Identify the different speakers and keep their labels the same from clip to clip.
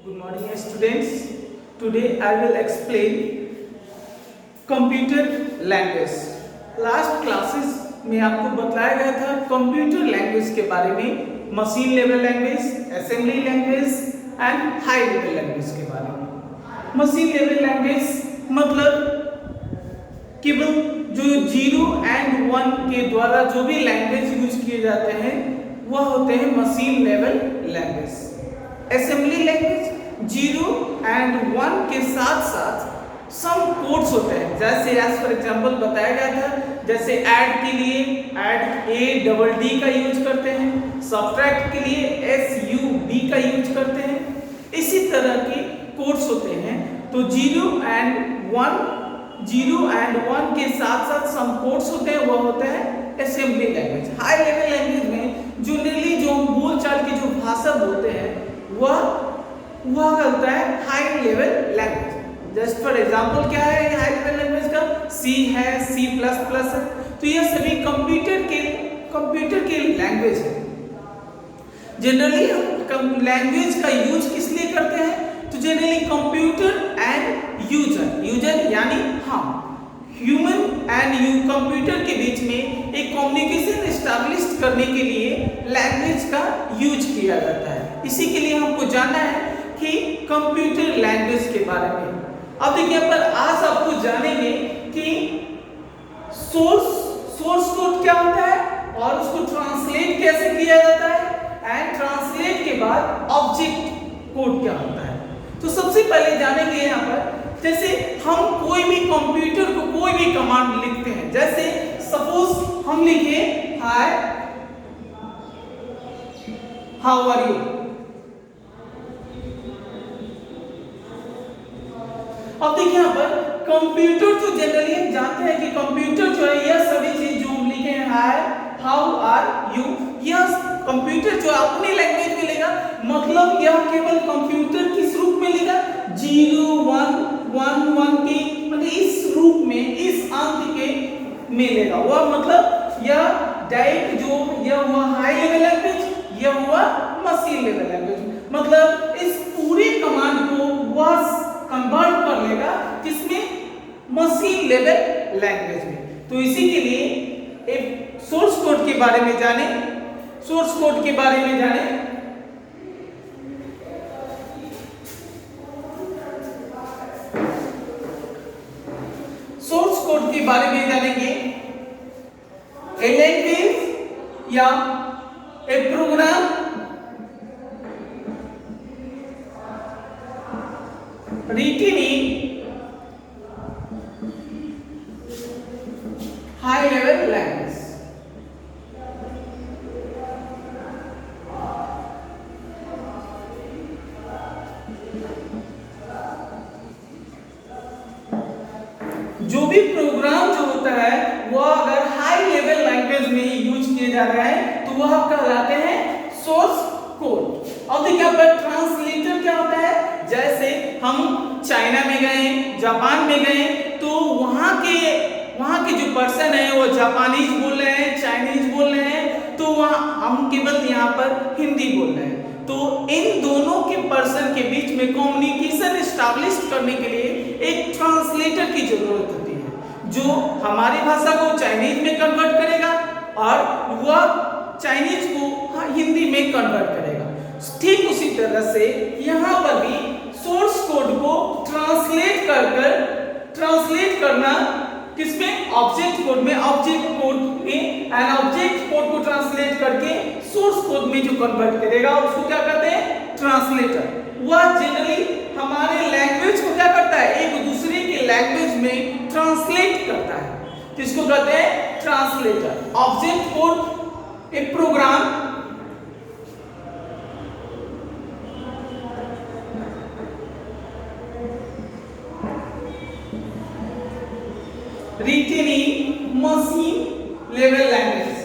Speaker 1: Good morning students. Today I will explain computer language. Last classes में आपको बताया गया था कंप्यूटर लैंग्वेज के बारे में, machine level language, assembly language and high level language के बारे में। मशीन लेवल लैंग्वेज मतलब केवल जो 0 एंड 1 के द्वारा जो भी लैंग्वेज यूज किए जाते हैं वह होते हैं machine level language. Assembly language 0 and 1 के साथ साथ सम कोड्स होते हैं, जैसे एज फॉर एग्जांपल बताया गया था, जैसे ऐड के लिए ऐड ADD का यूज करते हैं, सब्ट्रैक्ट के लिए SUB का यूज करते हैं, इसी तरह के कोड्स होते हैं। तो 0 एंड 1 के साथ साथ सम कोड्स होते हैं, वह होते हैं assembly language. High level language में जनरली जो बोलचाल की जो भाषा बोलते हैं वह होता है high level language. Just for example क्या है हाई लेवल लैंग्वेज का? C है, C++ है। तो ये सभी कंप्यूटर के लैंग्वेज है। जनरली हम लैंग्वेज का यूज किस लिए करते हैं? तो जनरली कंप्यूटर एंड यूजर यानी हम ह्यूमन एंड कंप्यूटर के बीच में एक कम्युनिकेशन एस्टैब्लिश करने के लिए लैंग्वेज का यूज किया जाता है। इसी के लिए हमको जानना है कि कंप्यूटर लैंग्वेज के बारे में। अब देखिए पर आज आपको जानेंगे कि सोर्स कोड क्या होता है और उसको ट्रांसलेट कैसे किया जाता है एंड ट्रांसलेट के बाद ऑब्जेक्ट कोड क्या होता है। तो सबसे पहले जानेंगे यहाँ पर, जैसे हम कोई भी कंप्यूटर को कोई भी कमांड लिखते हैं, जैसे सपोज हम लिखे हाय हाउ आर यू। अब देखिए यहाँ पर कंप्यूटर तो जनरली हम जानते हैं कि कंप्यूटर जो है यह सभी चीज जो हम लिखे हैं हाय हाउ आर यू, यह कंप्यूटर जो अपनी लैंग्वेज में लेगा, मतलब यह केवल कंप्यूटर किस रूप में लेगा? 0 1 1 1 की मतलब इस रूप में, इस अंक के में लेगा। वह मतलब यह डायरेक्ट जो यह हुआ हाई लेवल लैंग्वेज, यह हुआ मशीन लेवल लैंग्वेज। मतलब इस पूरे कमांड को वह कन्वर्ट कर लेगा किसमें? मशीन लेवल लैंग्वेज में। तो इसी के लिए एक सोर्स कोड के बारे में जाने, सोर्स कोड के बारे में जाने। सोर्स कोड के बारे में जानेंगे। ए लैंग्वेज या ए programme written in high level language। जो भी प्रोग्राम जो होता है वह अगर हाई लेवल लैंग्वेज में यूज किए जा रहे हैं तो वह कहलाते हैं सोर्स कोड। अब देखिए पर ट्रांसलेटर क्या होता है? जैसे हम चाइना में गए, जापान में गए, तो वहाँ के जो पर्सन है वो जापानीज बोल रहे हैं, चाइनीज बोल रहे हैं, तो वहाँ हम केवल यहाँ पर हिंदी बोल रहे हैं। तो इन दोनों के पर्सन के बीच में कम्युनिकेशन एस्टैब्लिश करने के लिए एक ट्रांसलेटर की जरूरत होती है, जो हमारी भाषा को चाइनीज में कन्वर्ट करेगा और वह चाइनीज को हिंदी में कन्वर्ट करेगा। ठीक उसी तरह से यहाँ पर भी सोर्स कोड को ट्रांसलेट करना किसमें? ऑब्जेक्ट कोड में। ऑब्जेक्ट कोड में एंड ऑब्जेक्ट कोड को ट्रांसलेट करके सोर्स कोड में जो कन्वर्ट करेगा उसको क्या कहते हैं? ट्रांसलेटर। वह जनरली हमारे लैंग्वेज को क्या करता है? एक दूसरे के लैंग्वेज में ट्रांसलेट करता है, जिसको कहते हैं ट्रांसलेटर। ऑब्जेक्ट कोड एक program written in machine level language।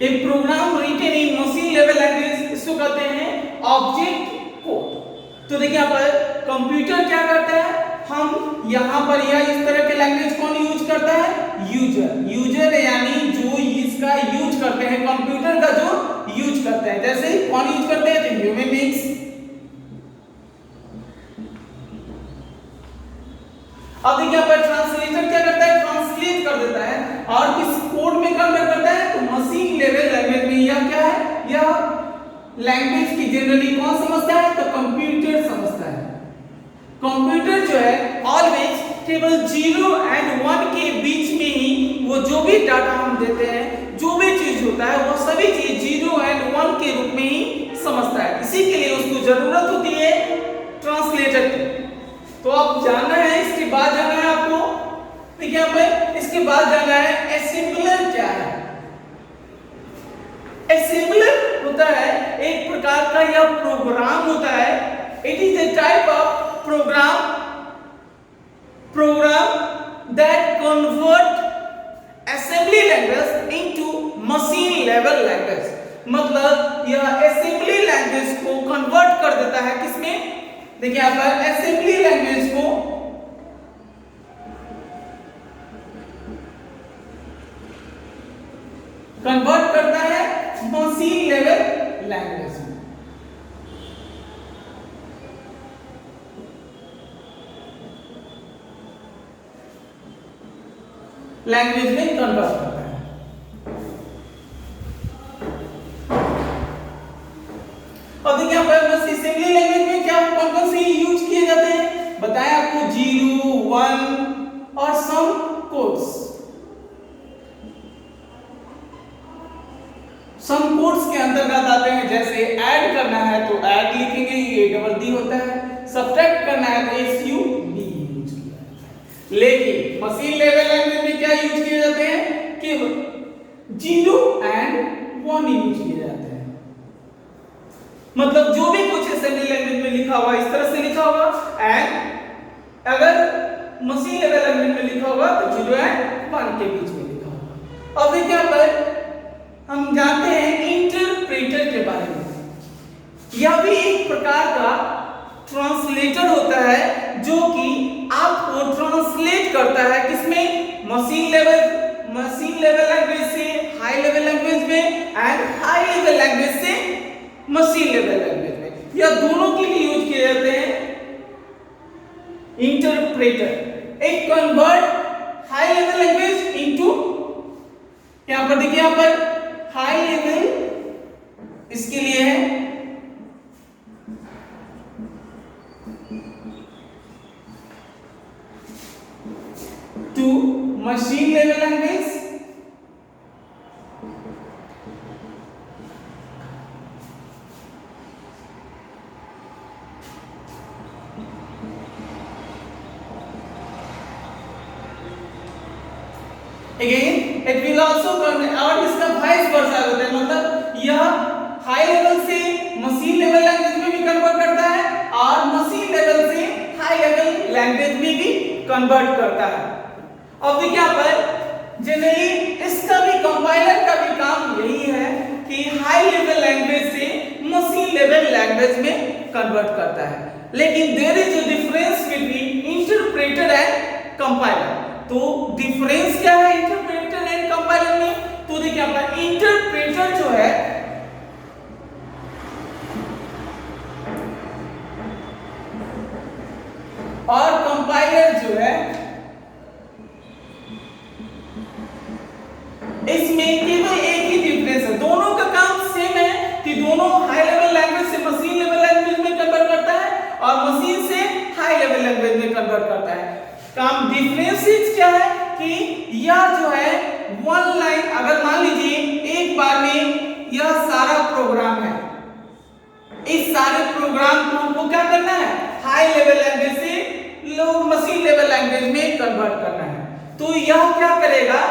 Speaker 1: एक program written in machine level language इसको कहते हैं ऑब्जेक्ट कोड। तो देखिए यहाँ पर कंप्यूटर क्या करता है? हम यहाँ पर यह इस तरह के लैंग्वेज कौन यूज करता है? यूजर। यूजर यानी जो इसका यूज करते हैं, कंप्यूटर का जो यूज करते हैं। जैसे कौन यूज करते हैं? तो ह्यूमन बीइंग्स। अब देखिए यहाँ पर ट्रांसलेटर क्या करता है? ट्रांसलेट कर देता है और किस कोड में कन्वर्ट करता है? तो मशीन लेवल लैंग्वेज में। यह क्या है? यह लैंग्वेज की जनरली कौन समझता है? तो कंप्यूटर समझता है। कंप्यूटर जो है ऑलवेज केवल 0 एंड 1 के बीच में ही वो जो भी डाटा हम देते हैं, जो भी चीज होता है, वो सभी चीज 0 एंड 1 के रूप में ही समझता है। इसी के लिए उसको जरूरत होती है ट्रांसलेटर की। तो अब जानना है, इसके बाद जानना है आपको, देखिए यहाँ पे इसके बाद जानना है असेंबलर क्या है। असेंबलर होता है एक प्रकार का यह प्रोग्राम होता है। It is a type of program that convert assembly language into machine level language। मतलब यह assembly language को convert कर देता है किसमें? देखिए यहाँ पर assembly language को convert करता है machine level language में। लैंग्वेज में कन्वर्ट करता है। अब देखिए यहाँ पर बस असेंबली लैंग्वेज में क्या कौन कौन से यूज किए जाते हैं बताएं आपको? 0, 1 और सम कोड्स। सम कोड्स के अंतर्गत आते हैं। जैसे ऐड करना है तो ऐड लिखेंगे, ये डबल डी होता है। सब्ट्रैक्ट करना है तो SUB यूज किया जाता है। लेकिन मशीन लेवल लैंग्वेज में क्या यूज किए जाते हैं? केवल 0 एंड 1 यूज किए जाते हैं। मतलब जो भी कुछ असेंबली लैंग्वेज में लिखा हुआ इस तरह से लिखा हुआ, एंड अगर मशीन लेवल लैंग्वेज में लिखा हुआ तो 0 एंड 1 के बीच में लिखा हुआ। अब देखिए यहाँ पर हम जानते हैं इंटरप्रेटर के बारे में। यह भी एक प्रकार का ट्रांसलेटर होता है जो कि आपको ट्रांसलेट करता है किसमें? मशीन लेवल लैंग्वेज से हाई लेवल लैंग्वेज में एंड हाई लेवल लैंग्वेज से मशीन लेवल लैंग्वेज में। यह दोनों के लिए यूज किए जाते हैं इंटरप्रेटर। एक convert high level language into, यहां पर देखिए यहां पर हाई लेवल इसके लिए है to machine level language again it will also और इसका वाइस वर्सा होता है। मतलब यह हाई लेवल से मशीन लेवल लैंग्वेज में भी कन्वर्ट करता है और मशीन लेवल से हाई लेवल लैंग्वेज में भी कन्वर्ट करता है। अब देखिए यहाँ पर जनरली इसका भी कंपाइलर का भी काम यही है कि हाई लेवल लैंग्वेज से मशीन लेवल लैंग्वेज में कन्वर्ट करता है। लेकिन there is a difference between interpreter and compiler. तो डिफरेंस क्या है इंटरप्रेटर एंड कंपाइलर में? तो देखिए यहाँ पर इंटरप्रेटर जो है और कंपाइलर जो है इसमें केवल एक ही डिफरेंस है। दोनों का काम सेम है कि दोनों हाई लेवल लैंग्वेज से मशीन लेवल लैंग्वेज में कन्वर्ट करता है और मशीन से हाई लेवल लैंग्वेज में कन्वर्ट करता है। काम डिफरेंसेस क्या है कि यह जो है वन लाइन, अगर मान लीजिए एक बार में यह सारा प्रोग्राम है, इस सारे प्रोग्राम को हमको क्या करना है? हाई लेवल लैंग्वेज से लो मशीन लेवल लैंग्वेज में कन्वर्ट करना है। तो यह क्या करेगा?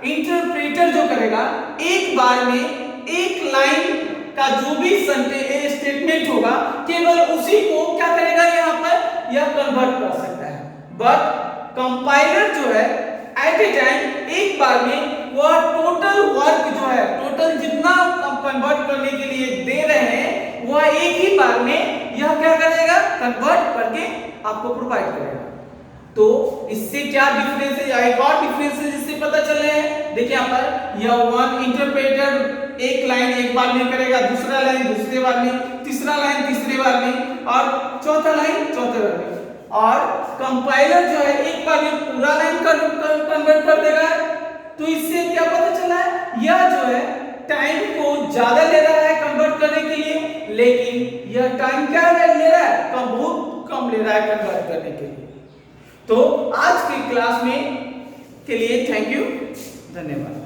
Speaker 1: इंटरप्रेटर जो करेगा एक बार में एक लाइन का जो भी स्टेटमेंट होगा केवल उसी को क्या करेगा? यहाँ पर यह कन्वर्ट कर सकता है। बट कंपाइलर जो है एट ए टाइम एक बार में वह टोटल वर्क जो है, टोटल जितना कन्वर्ट करने के लिए दे रहे हैं वह एक ही बार में यह क्या करेगा? कन्वर्ट करके आपको प्रोवाइड करेगा। तो इससे क्या डिफरेंस है? एक और डिफरेंस देखिए यहाँ पर यह वन इंटरप्रेटर एक लाइन एक बार में करेगा, दूसरा लाइन दूसरे बार में, तीसरा लाइन तीसरे बार में और चौथा लाइन चौथे बार में। और कंपाइलर जो है एक बार में पूरा लाइन कन्वर्ट कर देगा। तो इससे क्या पता चला है, यह जो है टाइम को ज्यादा ले रहा है कन्वर्ट करने के लिए, लेकिन यह टाइम क्या ले रहा है, बहुत कम ले रहा है कन्वर्ट करने के लिए। तो आज की क्लास में के लिए थैंक यू, धन्यवाद।